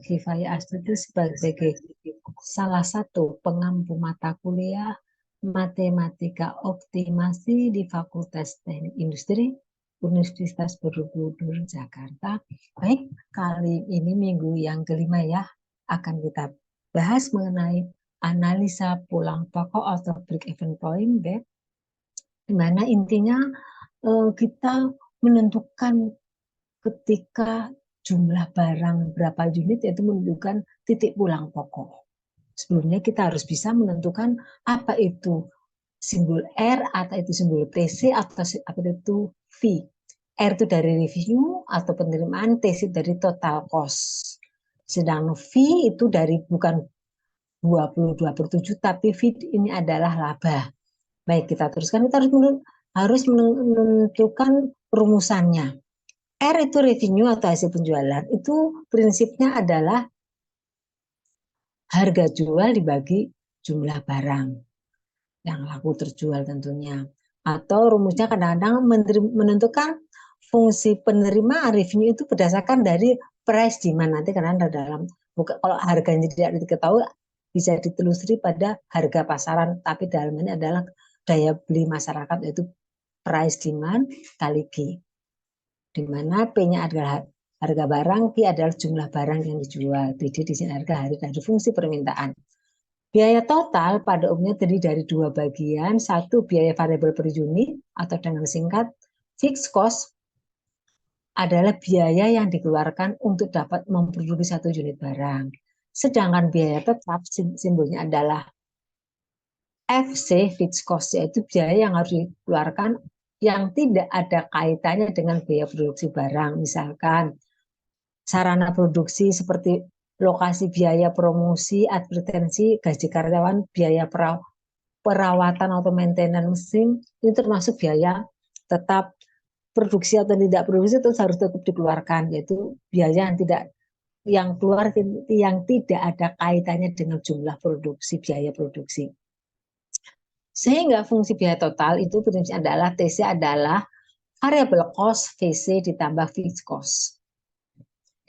Kifayah Astuti sebagai salah satu pengampu mata kuliah Matematika Optimasi di Fakultas Teknik Industri Universitas Borobudur Jakarta. Baik, kali ini minggu yang kelima ya, akan kita bahas mengenai analisa pulang pokok atau break-even point, di mana intinya kita menentukan ketika jumlah barang berapa unit, yaitu menentukan titik pulang pokok. Sebelumnya kita harus bisa menentukan apa itu simbol R, atau itu simbol TC, atau apa itu V. R itu dari revenue atau penerimaan, TC dari total cost. Sedang V itu dari bukan 20-27, tapi V ini adalah laba. Baik, kita teruskan. Kita harus menentukan rumusannya. R itu revenue atau hasil penjualan. Itu prinsipnya adalah harga jual dibagi jumlah barang yang laku terjual tentunya. Atau rumusnya kadang-kadang menentukan fungsi penerimaan revenue itu berdasarkan dari price demand. Nanti karena dalam, kalau harganya tidak diketahui bisa ditelusuri pada harga pasaran, tapi dalam ini adalah daya beli masyarakat, yaitu price demand kali G, di mana P-nya adalah harga barang, Q adalah jumlah barang yang dijual. PD di sini harga dari fungsi permintaan. Biaya total pada umumnya terdiri dari dua bagian. Satu, biaya variabel per unit, atau dengan singkat fixed cost, adalah biaya yang dikeluarkan untuk dapat memproduksi satu unit barang. Sedangkan biaya tetap simbolnya adalah FC, fixed cost, yaitu biaya yang harus dikeluarkan yang tidak ada kaitannya dengan biaya produksi barang. Misalkan sarana produksi seperti lokasi, biaya promosi, advertensi, gaji karyawan, biaya perawatan atau maintenance mesin, itu termasuk biaya tetap. Produksi atau tidak produksi itu harus tetap dikeluarkan, yaitu biaya yang keluar yang tidak ada kaitannya dengan jumlah produksi, biaya produksi. Sehingga fungsi biaya total itu prinsipnya adalah TC adalah variable cost VC ditambah fixed cost.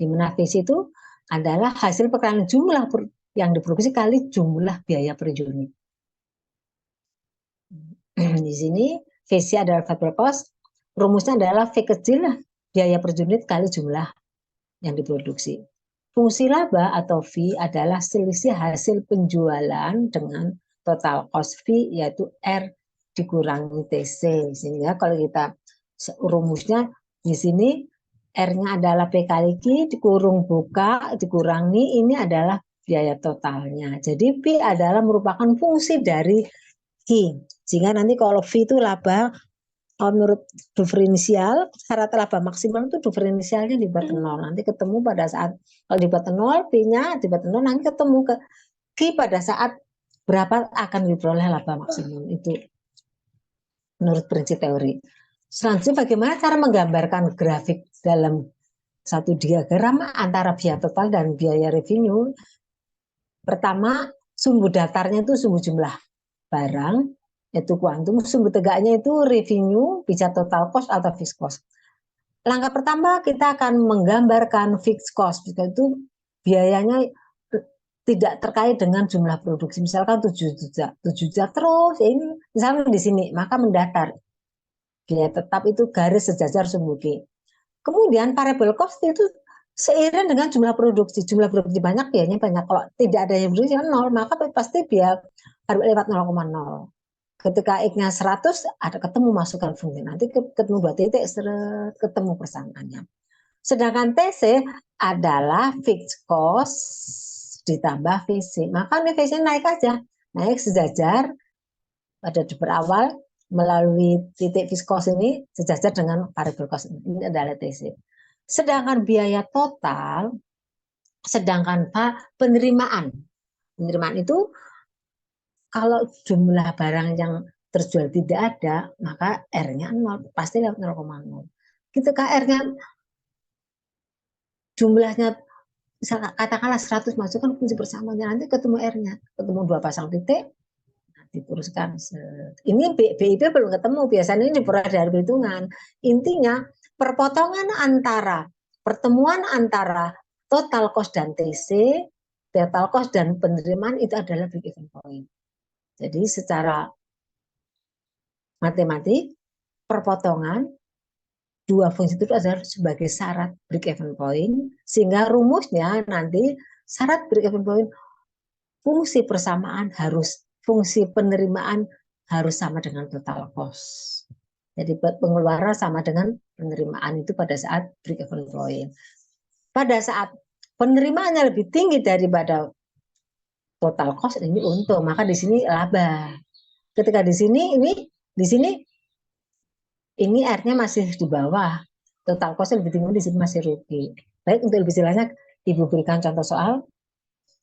Di mana VC itu adalah hasil perkalian jumlah yang diproduksi kali jumlah biaya per unit. Di sini VC adalah variable cost, rumusnya adalah V kecil biaya per unit kali jumlah yang diproduksi. Fungsi laba atau V adalah selisih hasil penjualan dengan total cost V, yaitu R dikurangi TC. Sehingga kalau kita rumusnya di sini R-nya adalah P kali Q dikurung buka dikurangi, ini adalah biaya totalnya. Jadi P adalah merupakan fungsi dari Q. Sehingga nanti kalau V itu laba, menurut diferensial, syarat laba maksimal itu diferensialnya di bawah 0. Nanti ketemu pada saat, kalau di bawah 0, P-nya di bawah 0, nanti ketemu ke Q pada saat berapa akan diperoleh laba maksimum. Itu menurut prinsip teori. Selanjutnya, bagaimana cara menggambarkan grafik dalam satu diagram antara biaya total dan biaya revenue? Pertama, sumbu datarnya itu sumbu jumlah barang, yaitu kuantum. Sumbu tegaknya itu revenue, bisa total cost atau fixed cost. Langkah pertama kita akan menggambarkan fixed cost, itu biayanya tidak terkait dengan jumlah produksi. Misalkan 7 juta terus, ini misalnya di sini, maka mendatar. Biaya tetap itu garis sejajar sumbu G. Kemudian variable cost itu seiring dengan jumlah produksi. Jumlah produksi banyak, biayanya banyak. Kalau tidak ada yang produksi 0, maka pasti biaya lewat 0,0. Ketika X-nya 100, ada ketemu masukkan fungsi. Nanti ketemu 2 titik, ketemu persamaannya. Sedangkan TC adalah fixed cost ditambah VC. Maka ini VC naik aja. Naik sejajar pada berawal melalui titik fixed cost ini sejajar dengan variable cost. Ini adalah TC. Sedangkan biaya total, sedangkan penerimaan itu kalau jumlah barang yang terjual tidak ada, maka R-nya 0, pasti lewat 0,0. Ketika R-nya jumlahnya katakanlah 100, masukkan fungsi bersamanya, nanti ketemu R-nya, ketemu 2 pasang titik, diteruskan. Ini BIP belum ketemu, biasanya ini diperoleh dari perhitungan. Intinya perpotongan antara pertemuan antara total cost dan TC, total cost dan penerimaan itu adalah break even point. Jadi secara matematik, perpotongan dua fungsi itu adalah sebagai syarat break even point, sehingga rumusnya nanti syarat break even point fungsi persamaan harus, fungsi penerimaan harus sama dengan total cost. Jadi pengeluaran sama dengan penerimaan itu pada saat break even point. Pada saat penerimaannya lebih tinggi daripada total cost, ini untung, maka di sini laba. Ketika di sini ini R-nya masih di bawah, total cost lebih tinggi, di sini masih rugi. Baik, untuk lebih jelasnya Ibu berikan contoh soal.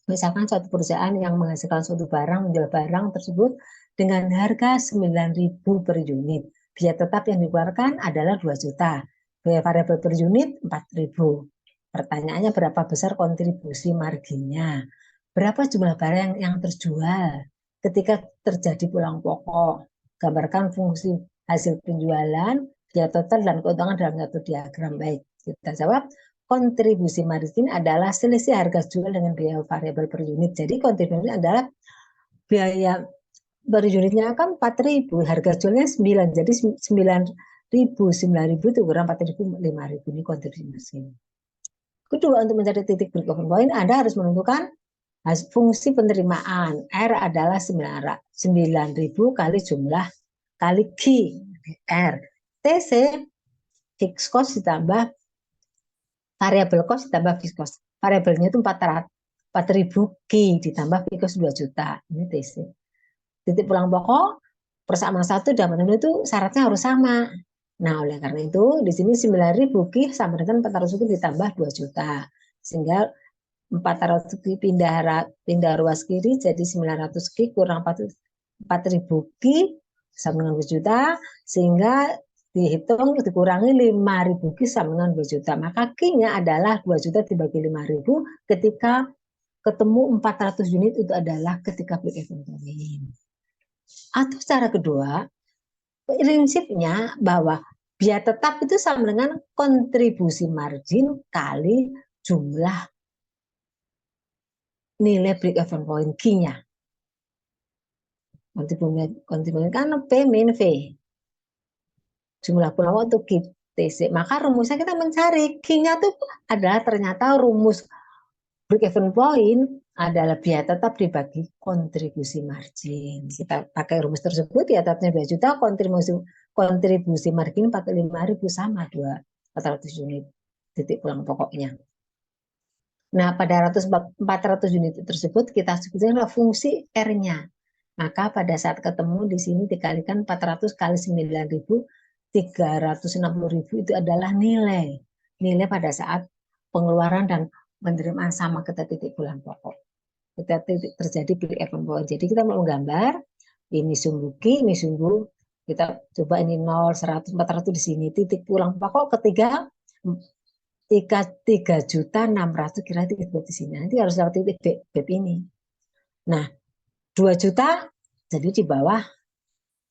Misalkan suatu perusahaan yang menghasilkan suatu barang, menjual barang tersebut dengan harga 9.000 per unit. Biaya tetap yang dikeluarkan adalah 2 juta. Biaya variabel per unit 4.000. Pertanyaannya berapa besar kontribusi marginnya? Berapa jumlah barang yang terjual ketika terjadi pulang pokok? Gambarkan fungsi hasil penjualan, biaya total dan keuntungan dalam satu diagram. Baik, kita jawab. Kontribusi margin adalah selisih harga jual dengan biaya variabel per unit. Jadi kontribusi adalah biaya per unitnya kan 4.000, harga jualnya 9, jadi 9.000 itu kurang 4.000, 5.000, ini kontribusi margin. Kedua, untuk mencari titik break even point, Anda harus menentukan fungsi penerimaan. R adalah 9.000 kali jumlah kali Q R. TC fixed cost ditambah variabel cost ditambah fixed cost. Variabelnya itu 4.000 Q ditambah fixed cost 2 juta. Ini TC. Titik pulang pokok persamaan satu dan menurut itu syaratnya harus sama. Nah, oleh karena itu di sini 9.000 Q sama dengan 400 Q ditambah 2 juta. Sehingga 400 Q pindah ruas kiri jadi 900 Q kurang 4.000 Q sama dengan 2 juta, sehingga dihitung dikurangi 5.000 Q sama dengan 2 juta. Maka Q-nya adalah 2 juta dibagi 5.000 ketika ketemu 400 unit, itu adalah ketika break even point. Atau cara kedua, prinsipnya bahwa biaya tetap itu sama dengan kontribusi margin kali jumlah nilai break even point Q-nya. Kontribusi kan P min V. Jumlah pulang untuk TC. Maka rumusnya kita mencari Q-nya tuh adalah ternyata rumus break even point adalah biaya tetap dibagi kontribusi margin. Kita pakai rumus tersebut, biaya tetapnya 2 juta, kontribusi margin 45.000 sama 400 unit titik pulang pokoknya. Nah, pada 400 unit tersebut kita sebutkan fungsi R-nya. Maka pada saat ketemu di sini dikalikan 400 kali 9.000, 360.000 itu adalah nilai pada saat pengeluaran dan penerimaan sama kita titik pulang pokok. Kita terjadi break even point. Jadi kita mau menggambar ini sumbu Q, ini sumbu, kita coba ini 0, 100, 400 di sini titik pulang pokok ketiga 3.600.000 kira titik di sini. Nanti harus lewat titik BEP ini. Nah, 2 juta jadi di bawah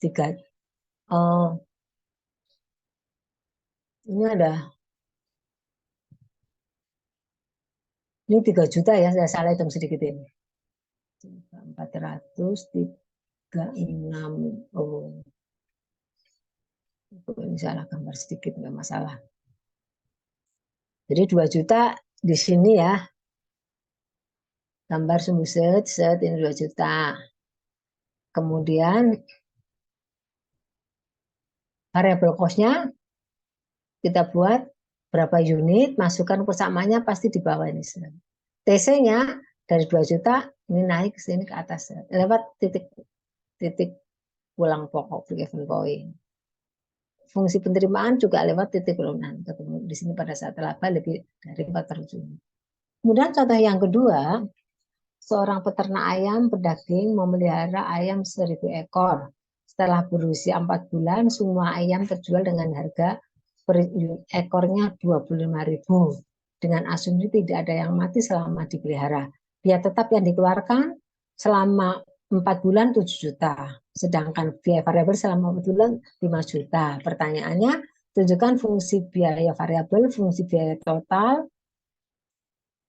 3. Ini ada, ini 3 juta ya, saya salah hitung sedikit ini. 436, oh, ini salah gambar sedikit, nggak masalah. Jadi 2 juta di sini ya, gambar sumbu set ini 2 juta. Kemudian variabel cost-nya kita buat berapa unit, masukkan persamaannya pasti di bawah ini. TC-nya dari 2 juta ini naik ke sini ke atas lewat titik pulang pokok break even point. Fungsi penerimaan juga lewat titik penurunan. Ketemu di sini pada saat laba lebih dari 400 unit. Kemudian contoh yang kedua, seorang peternak ayam pedaging memelihara ayam 1.000 ekor. Setelah berusia 4 bulan, semua ayam terjual dengan harga per ekornya 25.000. Dengan asumsi tidak ada yang mati selama dipelihara. Biaya tetap yang dikeluarkan selama 4 bulan 7 juta. Sedangkan biaya variabel selama 4 bulan 5 juta. Pertanyaannya, tunjukkan fungsi biaya variabel, fungsi biaya total,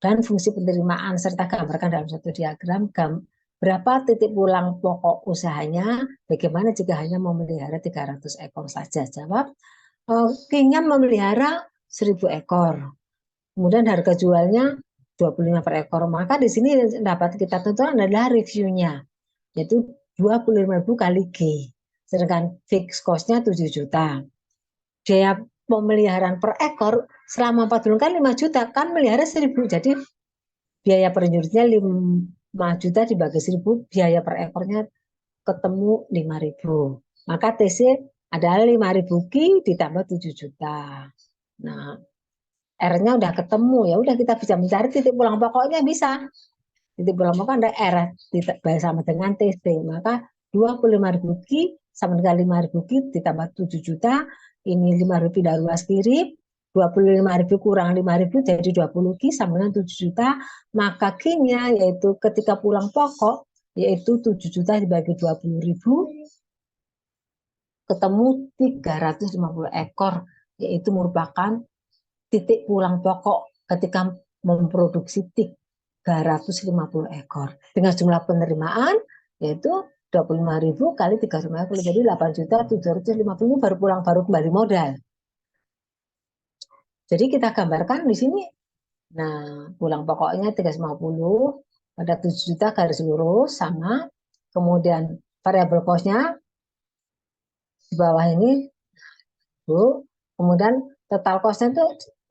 dan fungsi penerimaan serta gambarkan dalam satu diagram berapa titik pulang pokok usahanya, bagaimana jika hanya memelihara 300 ekor saja. Jawab, ingin memelihara 1000 ekor. Kemudian harga jualnya 25 per ekor. Maka di sini dapat kita tentukan adalah reviewnya, yaitu 25.000 kali G. Sedangkan fixed cost-nya 7 juta. Biaya pemeliharaan per ekor selama 4 bulan kan 5 juta, kan melihara 1000. Jadi biaya per unitnya 5 juta dibagi 1000, biaya per ekornya ketemu 5.000. Maka TC adalah 5.000 Ki ditambah 7 juta. Nah, R-nya udah ketemu, ya udah kita bisa mencari titik pulang pokoknya bisa. Titik pulang pokok ada R sama dengan TC. Maka 25.000 Ki sama dengan 5.000 Ki ditambah 7 juta. Ini 5.000 dari luas kiri. 25.000 kurang 5.000 jadi 20 Ki sama dengan 7 juta. Maka Ki-nya yaitu ketika pulang pokok yaitu 7 juta dibagi 20.000 ketemu 350 ekor, yaitu merupakan titik pulang pokok ketika memproduksi 350 ekor. Dengan jumlah penerimaan yaitu 25.000 kali 350 ekor jadi 8.750 baru pulang, baru kembali modal. Jadi kita gambarkan di sini. Nah, pulang pokoknya 350 pada 7 juta garis lurus sama, kemudian variabel cost-nya di bawah ini, Bu. Kemudian total cost-nya itu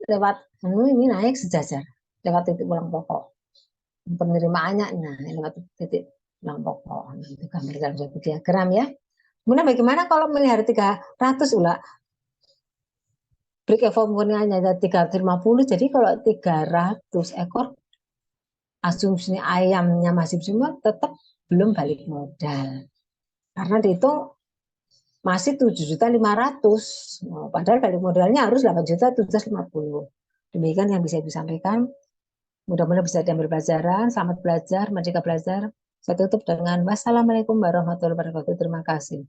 lewat ini naik sejajar lewat titik pulang pokok. Penerimaannya nah lewat titik pulang pokok. Nah, itu gambar dalam satu diagram ya. Kemudian bagaimana kalau melihara 300 ulah? Break even hanya ada 350, jadi kalau 300 ekor asumsi ayamnya masih cuma tetap belum balik modal. Karena dihitung masih 7.500.000. Padahal balik modalnya harus 8.750.000. Demikian yang bisa disampaikan. Mudah-mudahan bisa diambil pelajaran. Selamat belajar, merdeka belajar. Saya tutup dengan wassalamualaikum warahmatullahi wabarakatuh. Terima kasih.